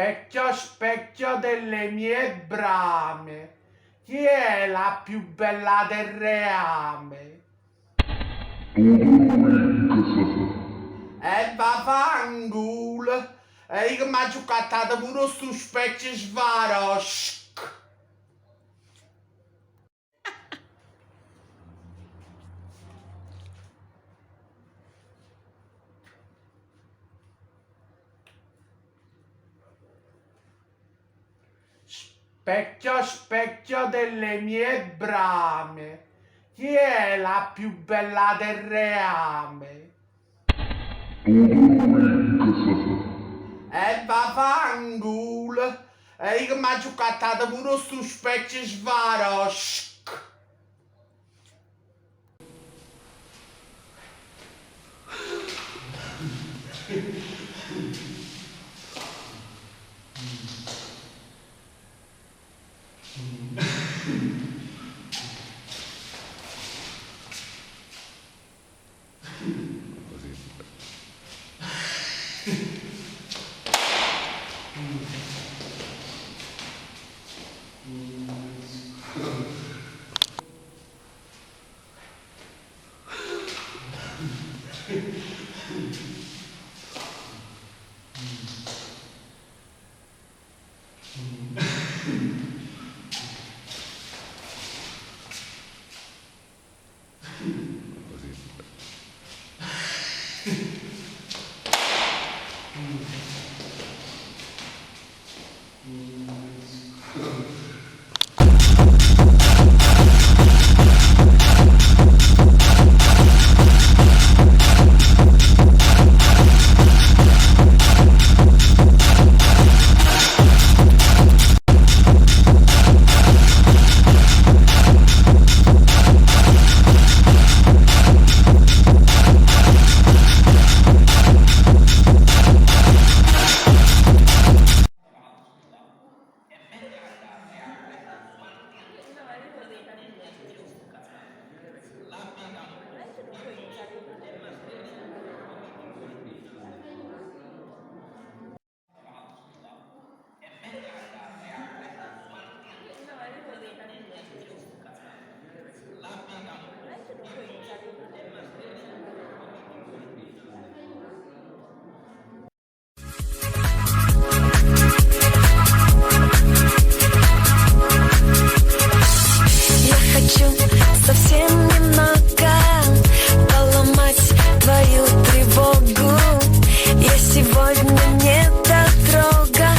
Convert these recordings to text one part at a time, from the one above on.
Specchio, specchio delle mie brame, chi è la più bella del reame? E vaffanculo, e io mi ha giocato pure sto specchio svarosco. Specchio, specchio delle mie brame, chi è la più bella del reame? E vaffanculo, e io mi ha giocato pure sto specchio svarosco. Совсем немного поломать твою тревогу. Я сегодня не дотрога,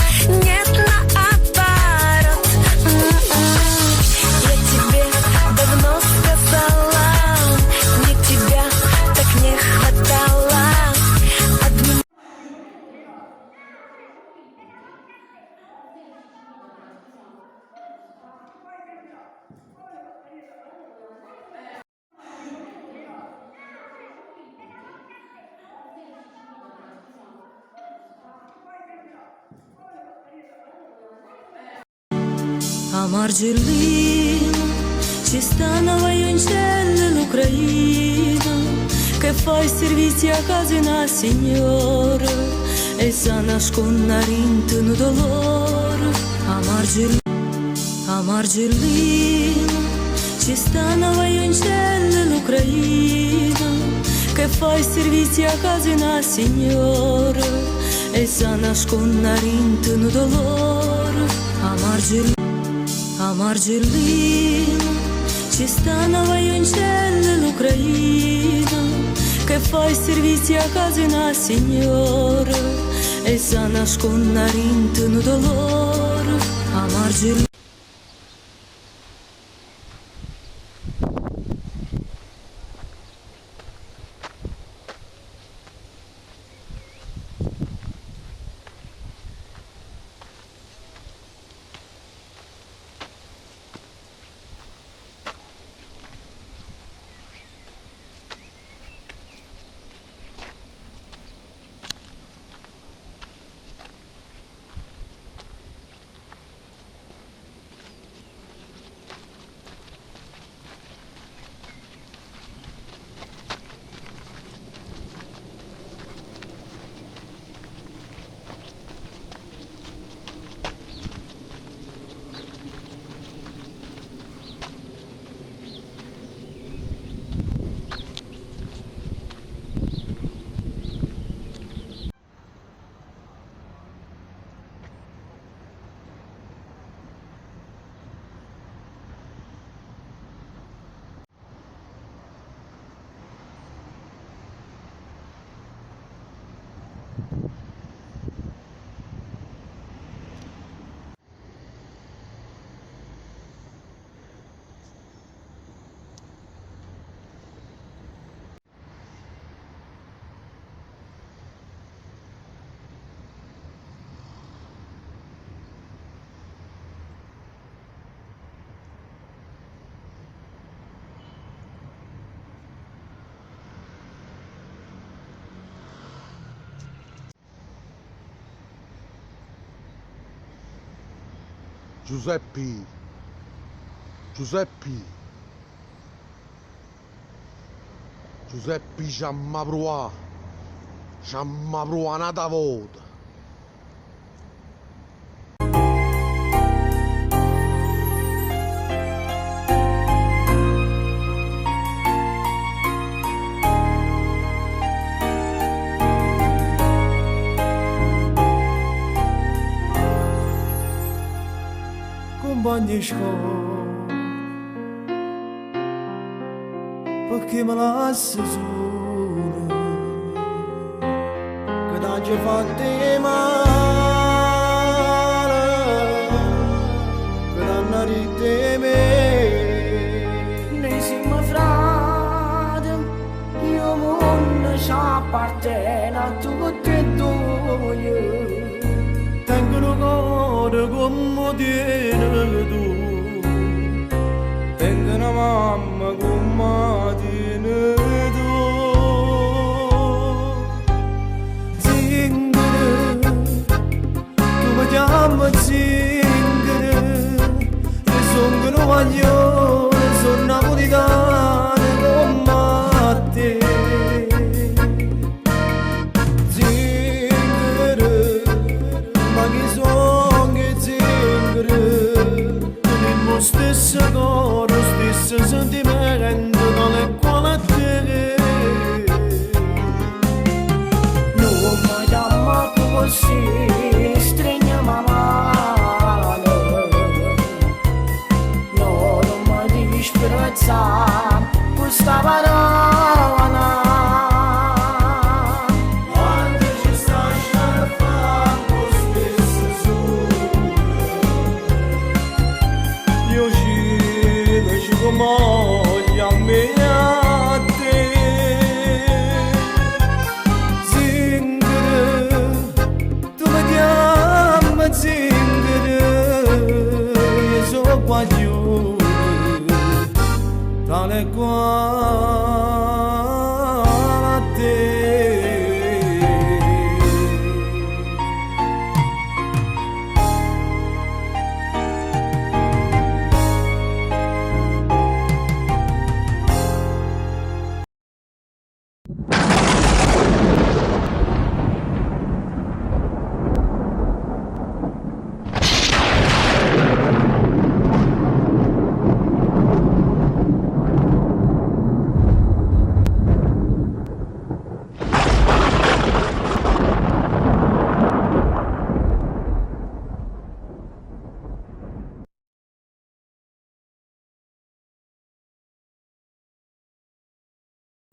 нет, наоборот. Я тебе давно сказала, мне тебя так не хватало. A Margellino ci stanno vaioncelli l'Ucraina che fa i servizi a casa una signora e sa nascondere in dolore. A Margellino ci stanno vaioncelli l'Ucraina che fa i servizi a casa una signora e sa nascondere in dolore. A Margellino ci stanno vaioncelli l'Ucraina che fa i servizi a casa una signora e sa nascondere in dolore. A Margellino. Giuseppe, Giuseppe, Giuseppe ci ha provato un'altra volta. Compagni di scuola, perché me lasci solo, che t'hai fatto male, che t'hanno rite me. Noi siamo frati, io mondo ci appartiene a tutti e due. Tengono cuore come tieni tu, tengono mamma come tieni tu. Zingare, tu mi chiami zingare, e sono guaglione, sono napoletano come te. Stesso coro, stesso sentimento dalle quale te. Non mi chiama così, stringiamo la mano. No, non mi disprezzare questa parola. Quando ci stai sciarpando stesso sole, io ci voglio a me a te. Zingare, tu mi chiami zingare, io sono guaglione, tale quale a te.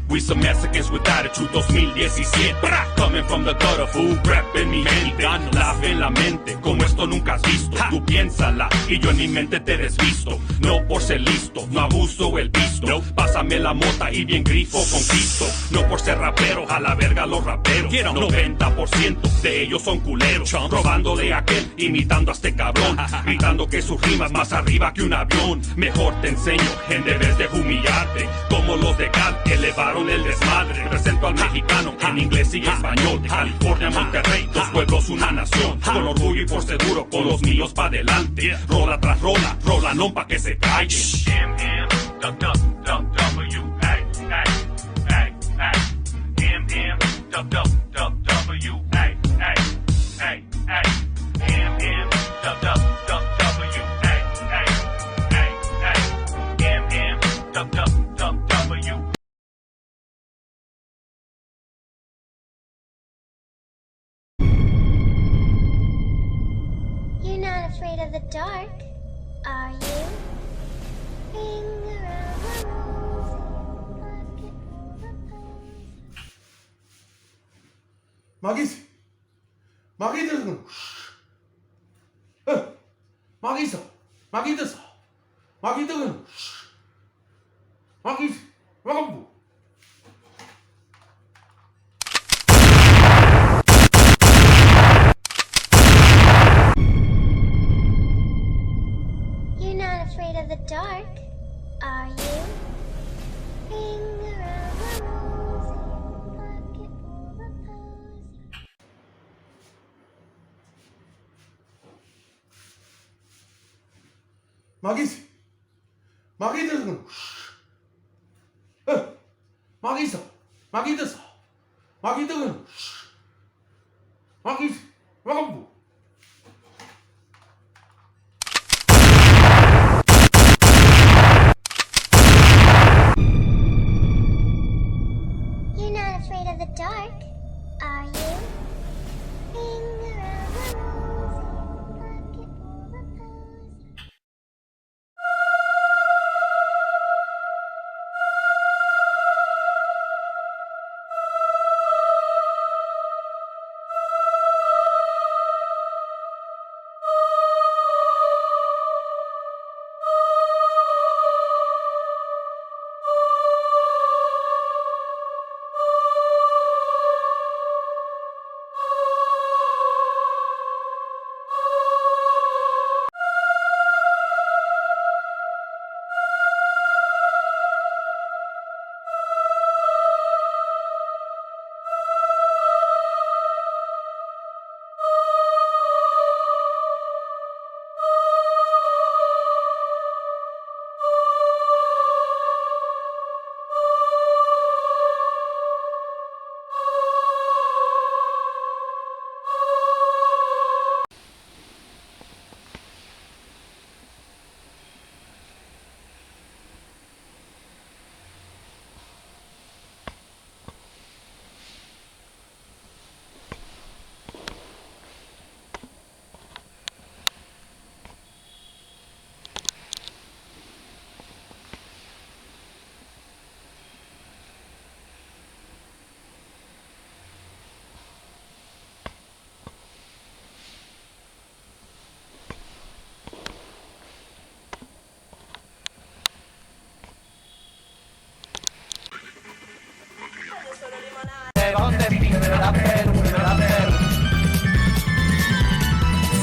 We some Mexicans with attitude 2017. Coming from the gutter, food repping mi gente. La fe en la mente, como esto nunca has visto. Tú piénsala y yo en mi mente te desvisto. No por ser listo, no abuso el visto. Pásame la mota y bien grifo conquisto. No por ser rapero, a la verga los raperos. 90% de ellos son culeros. Robándole a aquel, imitando a este cabrón. Gritando que sus rimas más arriba que un avión. Mejor te enseño en vez de humillarte. Como los de Cal elevaron el desmadre. Represento al mexicano en inglés y español. De California a Monterrey, dos pueblos, una nación. Con orgullo y por seguro, con los míos pa' adelante. Rola tras rola, rola no pa' que se calle. You're not afraid of the dark, are you? Ring around the rosy, pocket full of posies. Magis! Magis! Magis! Magis! Magis! Magis! Magis! You're not afraid of the dark, are you? Ring around the rosy, pocket full of posies. Ma chi sei? Ma chi ti conosce? Ma chi so? Ma chi ti so? Ma chi ti conosce? Ma chi sei? Ma che vuoi? You're not afraid of the dark, are you? Ring around the rosy, pocket full of posies.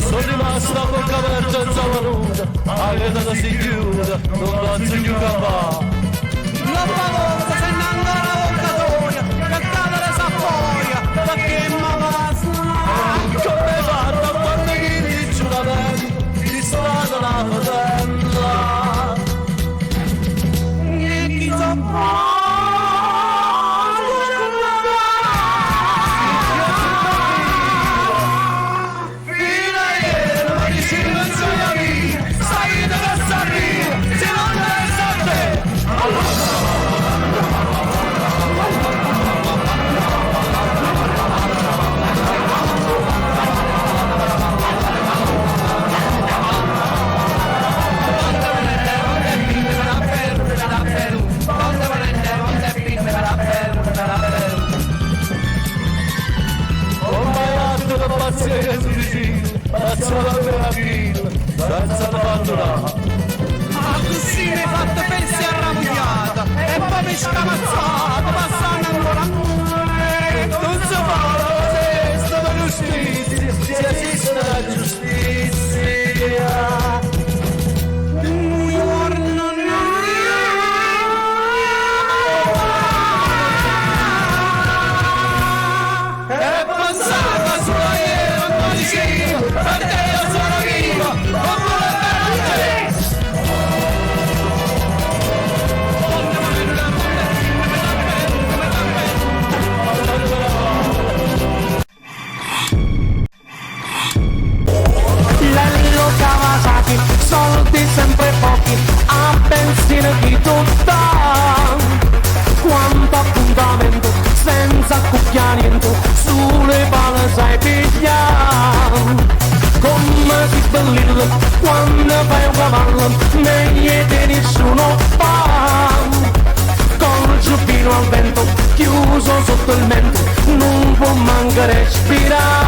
Sono rimasto a bocca aperta senza valuta, la vita si chiude, non posso più campare. La paura se ne ancora vocatoria, che cadere s'appoia, perché mi passa. Come fatto quando chi dice una vita, ti strada una fatella. E chi so Pazzo la mia vita, senza abbandonare. ma così mi hai fatto pensi arrabbiata e poi mi scamazzata, passando ancora a me. Non si fa la testa la giustizia, se esiste la giustizia. Un giorno E passata sulla iera non diceva, perché io sono vivo, non vuole bene. Lello Kawasaki, soldi sempre pochi, a benzina di tutta. Quanto appuntamento, senza cucchiamento, sulle palle sai pigliare. Come si bellilla, quando fai un cavallo, meglio di nessuno fa. Col giubbino al vento, chiuso sotto il mento, non può mancare respirare.